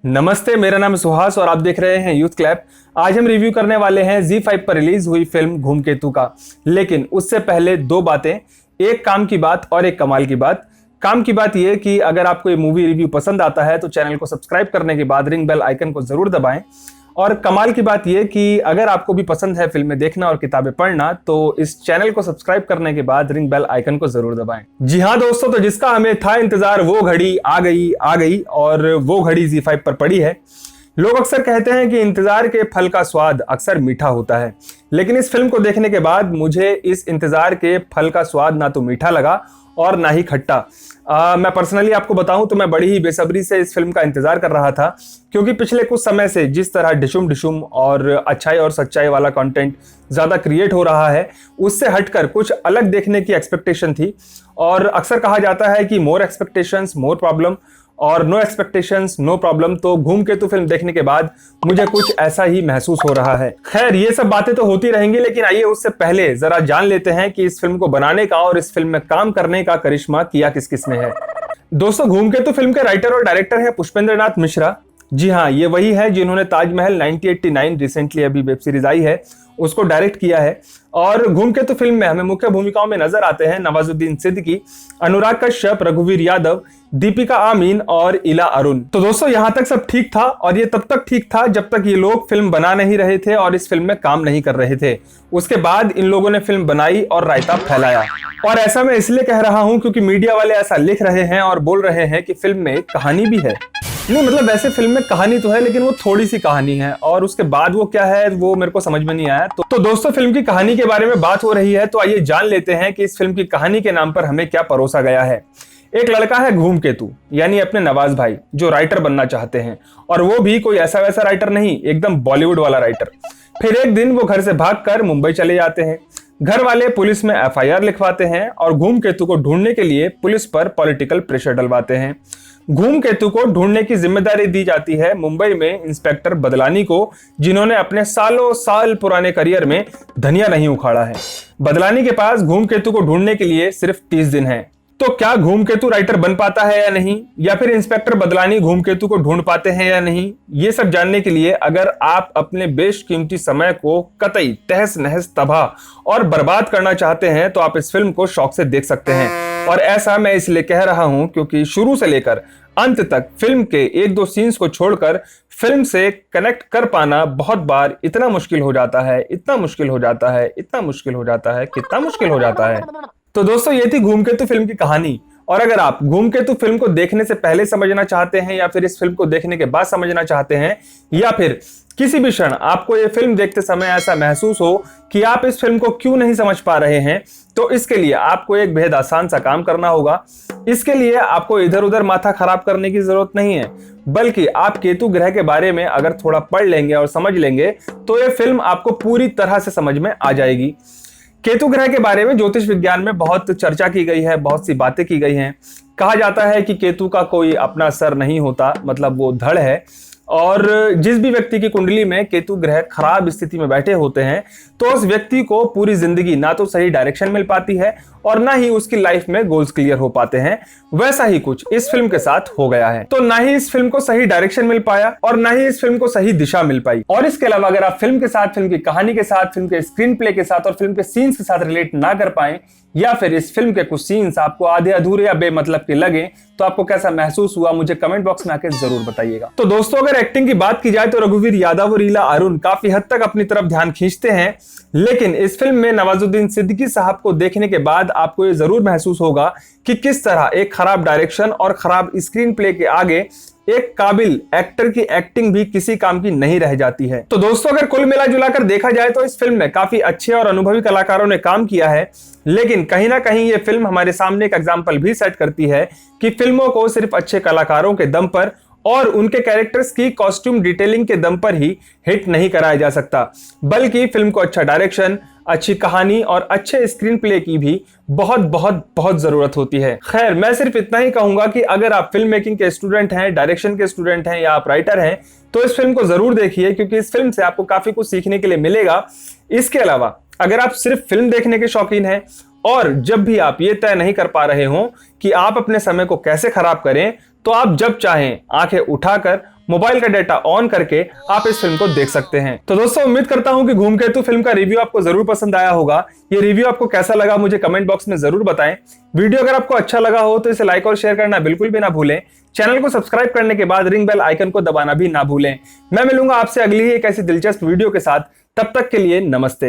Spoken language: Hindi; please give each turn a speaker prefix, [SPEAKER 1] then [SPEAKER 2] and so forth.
[SPEAKER 1] नमस्ते, मेरा नाम है सुहास और आप देख रहे हैं यूथ क्लैप। आज हम रिव्यू करने वाले हैं ZEE5 पर रिलीज हुई फिल्म धूमकेतु का। लेकिन उससे पहले दो बातें, एक काम की बात और एक कमाल की बात। काम की बात यह कि अगर आपको ये मूवी रिव्यू पसंद आता है तो चैनल को सब्सक्राइब करने के बाद रिंग बेल आइकन को जरूर दबाएं। और कमाल की बात यह कि अगर आपको भी पसंद है फिल्में देखना और किताबें पढ़ना तो इस चैनल को सब्सक्राइब करने के बाद रिंग बेल आइकन को जरूर दबाएं। जी हाँ दोस्तों, तो जिसका हमें था इंतजार वो घड़ी आ गई और वो घड़ी ZEE5 पर पड़ी है। लोग अक्सर कहते हैं कि इंतजार के फल का स्वाद अक्सर मीठा होता है, लेकिन इस फिल्म को देखने के बाद मुझे इस इंतजार के फल का स्वाद ना तो मीठा लगा और ना ही खट्टा। मैं पर्सनली आपको बताऊं तो मैं बड़ी ही बेसब्री से इस फिल्म का इंतजार कर रहा था, क्योंकि पिछले कुछ समय से जिस तरह डिशुम और अच्छाई और सच्चाई वाला कंटेंट ज़्यादा क्रिएट हो रहा है, उससे हटकर कुछ अलग देखने की एक्सपेक्टेशन थी। और अक्सर कहा जाता है कि मोर एक्सपेक्टेशंस मोर प्रॉब्लम और नो एक्सपेक्टेशंस नो प्रॉब्लम। तो धूमकेतु फिल्म देखने के बाद मुझे कुछ ऐसा ही महसूस हो रहा है। खैर, ये सब बातें तो होती रहेंगी, लेकिन आइए उससे पहले जरा जान लेते हैं कि इस फिल्म को बनाने का और इस फिल्म में काम करने का करिश्मा किया किस किसने है। दोस्तों, धूमकेतु फिल्म के राइटर और डायरेक्टर है पुष्पेंद्र नाथ मिश्रा। जी हाँ, ये वही है जिन्होंने ताजमहल 1989 रिसेंटली अभी वेब सीरीज आई है उसको डायरेक्ट किया है। और धूमकेतु फिल्म में हमें मुख्य भूमिकाओं में नजर आते हैं नवाजुद्दीन सिद्दीकी, अनुराग कश्यप, रघुवीर यादव, दीपिका आमीन और इला अरुण। तो दोस्तों, यहां तक सब ठीक था और ये तब तक ठीक था जब तक ये लोग फिल्म बना नहीं रहे थे और इस फिल्म में काम नहीं कर रहे थे। उसके बाद इन लोगों ने फिल्म बनाई और रायता फैलाया। और ऐसा मैं इसलिए कह रहा हूं क्योंकि मीडिया वाले ऐसा लिख रहे हैं और बोल रहे हैं कि फिल्म में कहानी भी है। नहीं, मतलब वैसे फिल्म में कहानी तो है, लेकिन वो थोड़ी सी कहानी है और उसके बाद वो क्या है वो मेरे को समझ में नहीं आया। तो दोस्तों, फिल्म की कहानी के बारे में बात हो रही है तो आइए जान लेते हैं कि इस फिल्म की कहानी के नाम पर हमें क्या परोसा गया है। एक लड़का है धूमकेतु, यानी अपने नवाज भाई, जो राइटर बनना चाहते हैं, और वो भी कोई ऐसा वैसा राइटर नहीं, एकदम बॉलीवुड वाला राइटर। फिर एक दिन वो घर से भागकर मुंबई चले जाते हैं। घर वाले पुलिस में FIR लिखवाते हैं और धूमकेतु को ढूंढने के लिए पुलिस पर पॉलिटिकल प्रेशर डलवाते हैं। धूमकेतु को ढूंढने की जिम्मेदारी दी जाती है मुंबई में इंस्पेक्टर बदलानी को, जिन्होंने अपने सालों साल पुराने करियर में धनिया नहीं उखाड़ा है। बदलानी के पास धूमकेतु को ढूंढने के लिए सिर्फ 30 दिन है। तो क्या धूमकेतु राइटर बन पाता है या नहीं, या फिर इंस्पेक्टर बदलानी धूमकेतु को ढूंढ पाते हैं या नहीं, ये सब जानने के लिए अगर आप अपने बेशकीमती समय को कतई तहस नहस तबाह और बर्बाद करना चाहते हैं तो आप इस फिल्म को शौक से देख सकते हैं। और ऐसा मैं इसलिए कह रहा हूं क्योंकि शुरू से लेकर अंत तक फिल्म के एक दो सीन्स को छोड़कर फिल्म से कनेक्ट कर पाना बहुत बार इतना मुश्किल हो जाता है, इतना मुश्किल हो जाता है, इतना मुश्किल हो जाता है, कितना मुश्किल हो जाता है। तो दोस्तों, ये थी धूमकेतु फिल्म की कहानी। और अगर आप धूमकेतु फिल्म को देखने से पहले समझना चाहते हैं या फिर इस फिल्म को देखने के बाद समझना चाहते हैं, या फिर किसी भी क्षण आपको ये फिल्म देखते समय ऐसा महसूस हो कि आप इस फिल्म को क्यों नहीं समझ पा रहे हैं, तो इसके लिए आपको एक बेहद आसान सा काम करना होगा। इसके लिए आपको इधर उधर माथा खराब करने की जरूरत नहीं है, बल्कि आप केतु ग्रह के बारे में अगर थोड़ा पढ़ लेंगे और समझ लेंगे तो ये फिल्म आपको पूरी तरह से समझ में आ जाएगी। केतु ग्रह के बारे में ज्योतिष विज्ञान में बहुत चर्चा की गई है, बहुत सी बातें की गई हैं। कहा जाता है कि केतु का कोई अपना सर नहीं होता, मतलब वो धड़ है। और जिस भी व्यक्ति की कुंडली में केतु ग्रह खराब स्थिति में बैठे होते हैं तो उस व्यक्ति को पूरी जिंदगी ना तो सही डायरेक्शन मिल पाती है और ना ही उसकी लाइफ में गोल्स क्लियर हो पाते हैं। वैसा ही कुछ इस फिल्म के साथ हो गया है। तो ना ही इस फिल्म को सही डायरेक्शन मिल पाया और ना ही इस फिल्म को सही दिशा मिल पाई। और इसके अलावा अगर आप फिल्म के साथ, फिल्म की कहानी के साथ, फिल्म के स्क्रीन प्ले के साथ और फिल्म के सीन्स के साथ रिलेट ना कर पाए, या फिर इस फिल्म के कुछ सीन्स आपको आधे अधूरे या बेमतलब के लगे, तो आपको कैसा महसूस हुआ मुझे कमेंट बॉक्स में आके जरूर बताइएगा। तो दोस्तों, अगर एक्टिंग की बात की जाए तो रघुवीर यादव और इला अरुण काफी हद तक अपनी तरफ ध्यान खींचते हैं, लेकिन इस फिल्म में नवाजुद्दीन सिद्दीकी साहब को देखने के बाद आपको ये जरूर महसूस होगा कि किस तरह एक खराब डायरेक्शन और खराब स्क्रीन प्ले के आगे एक काबिल एक्टर की एक्टिंग भी किसी काम की नहीं रह जाती है। तो दोस्तों, अगर कुल मिला जुलाकर देखा जाए तो इस फिल्म में काफी अच्छे और अनुभवी कलाकारों ने काम किया है, लेकिन कहीं ना कहीं ये फिल्म हमारे सामने एक एग्जाम्पल भी सेट करती है कि फिल्मों को सिर्फ अच्छे कलाकारों के दम पर और उनके कैरेक्टर्स की कॉस्ट्यूम डिटेलिंग के दम पर ही हिट नहीं कराया जा सकता, बल्कि फिल्म को अच्छा डायरेक्शन, अच्छी कहानी और अच्छे स्क्रीन प्ले की भी बहुत बहुत बहुत जरूरत होती है। खैर, मैं सिर्फ इतना ही कहूंगा कि अगर आप फिल्म मेकिंग के स्टूडेंट हैं, डायरेक्शन के स्टूडेंट हैं या आप राइटर हैं, तो इस फिल्म को जरूर देखिए, क्योंकि इस फिल्म से आपको काफी कुछ सीखने के लिए मिलेगा। इसके अलावा अगर आप सिर्फ फिल्म देखने के शौकीन हैं और जब भी आप ये तय नहीं कर पा रहे हो कि आप अपने समय को कैसे खराब करें, तो आप जब चाहें आंखें उठाकर मोबाइल का डाटा ऑन करके आप इस फिल्म को देख सकते हैं। तो दोस्तों उम्मीद करता हूं कि धूमकेतु फिल्म का रिव्यू आपको जरूर पसंद आया होगा। ये रिव्यू आपको कैसा लगा मुझे कमेंट बॉक्स में जरूर बताएं। वीडियो अगर आपको अच्छा लगा हो तो इसे लाइक और शेयर करना बिल्कुल भी ना भूलें। चैनल को सब्सक्राइब करने के बाद रिंग बेल आइकन को दबाना भी ना भूलें। मैं मिलूंगा आपसे अगली ही एक ऐसी दिलचस्प वीडियो के साथ, तब तक के लिए नमस्ते।